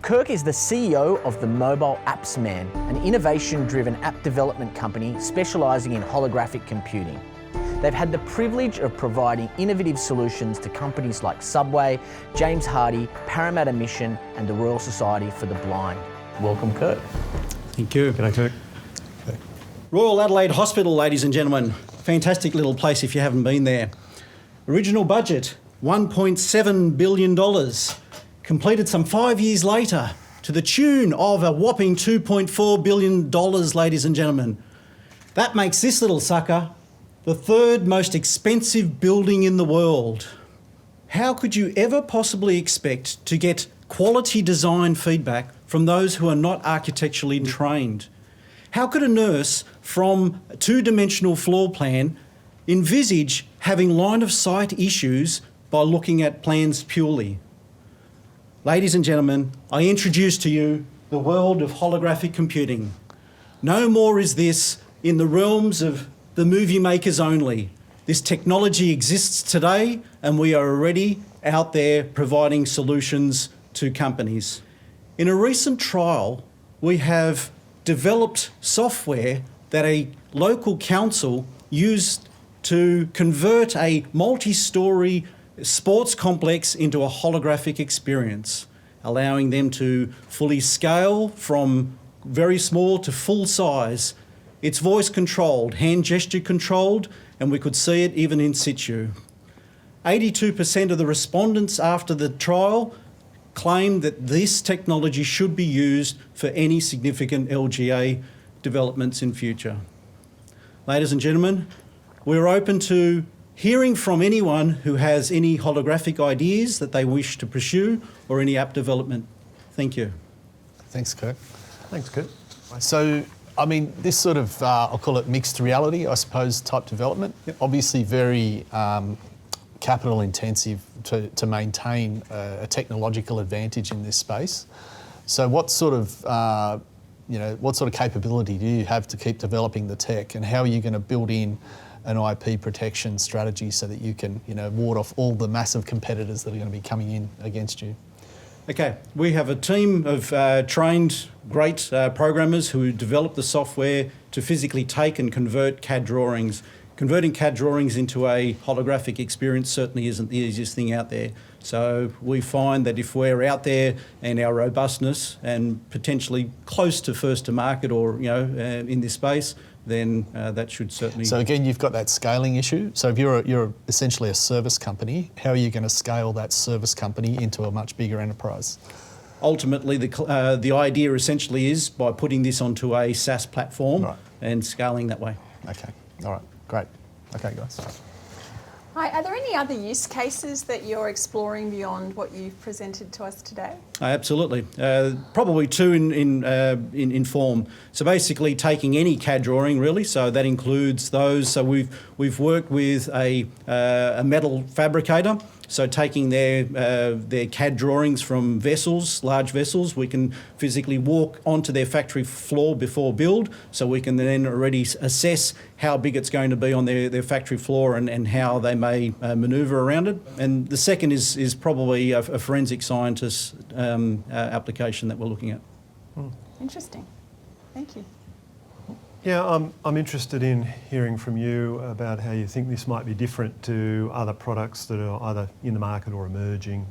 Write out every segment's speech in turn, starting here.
Kirk is the CEO of the Mobile Apps Man, an innovation-driven app development company specialising in holographic computing. They've had the privilege of providing innovative solutions to companies like Subway, James Hardie, Parramatta Mission and the Royal Society for the Blind. Welcome, Kirk. Thank you. G'day, Kirk. Royal Adelaide Hospital, ladies and gentlemen. Fantastic little place if you haven't been there. Original budget, $1.7 billion. Completed some 5 years later to the tune of a whopping $2.4 billion, ladies and gentlemen. That makes this little sucker the third most expensive building in the world. How could you ever possibly expect to get quality design feedback from those who are not architecturally trained? How could a nurse from a two-dimensional floor plan envisage having line of sight issues by looking at plans purely? Ladies and gentlemen, I introduce to you the world of holographic computing. No more is this in the realms of the movie makers only. This technology exists today and we are already out there providing solutions to companies. In a recent trial, we have developed software that a local council used to convert a multi-storey sports complex into a holographic experience, allowing them to fully scale from very small to full size. It's voice controlled, hand gesture controlled, and we could see it even in situ. 82% of the respondents after the trial claimed that this technology should be used for any significant LGA developments in future. Ladies and gentlemen, we're open to hearing from anyone who has any holographic ideas that they wish to pursue or any app development. Thank you. Thanks, Kirk. Thanks, Kirk. So, I mean, this sort of, I'll call it mixed reality, I suppose, type development. Yep. Obviously very capital intensive to maintain a technological advantage in this space. So what sort of, what sort of capability do you have to keep developing the tech, and how are you going to build in an IP protection strategy so that you can, ward off all the massive competitors that are going to be coming in against you? Okay, we have a team of trained, great programmers who develop the software to physically take and convert CAD drawings. Converting CAD drawings into a holographic experience certainly isn't the easiest thing out there. So we find that if we're out there and our robustness and potentially close to first to market or, in this space, then that should certainly... So again, you've got that scaling issue. So if you're essentially a service company, how are you going to scale that service company into a much bigger enterprise? Ultimately, the idea essentially is by putting this onto a SaaS platform and scaling that way. Okay, all right, great. Okay, guys. Hi, are there any other use cases that you're exploring beyond what you've presented to us today? Absolutely. Probably two in form. So basically taking any CAD drawing really, so that includes those. So we've worked with a metal fabricator. So taking their CAD drawings from vessels, large vessels, we can physically walk onto their factory floor before build, so we can then already assess how big it's going to be on their factory floor and how they may manoeuvre around it. And the second is probably a forensic scientist application that we're looking at. Interesting. Thank you. Yeah, I'm interested in hearing from you about how you think this might be different to other products that are either in the market or emerging.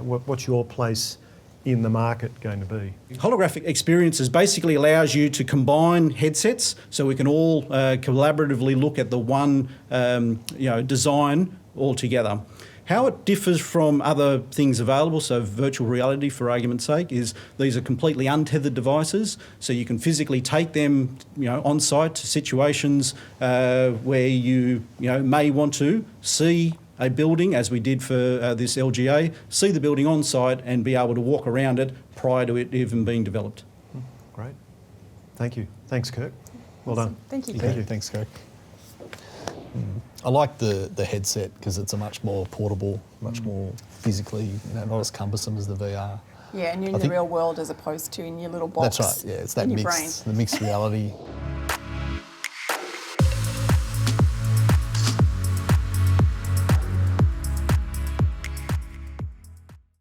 What's your place in the market going to be? Holographic Experiences basically allows you to combine headsets so we can all collaboratively look at the one design all together. How it differs from other things available, so virtual reality for argument's sake, is these are completely untethered devices, so you can physically take them on site to situations where you may want to see a building, as we did for this LGA, see the building on site and be able to walk around it prior to it even being developed. Great. Thank you. Thanks, Kirk. Well done. Thank you. Thank you. Thanks, Kirk. I like the headset because it's a much more portable, much more physically, not as cumbersome as the VR. Yeah, and you're in the real world as opposed to in your little box. That's right. Yeah, it's that in your mixed reality.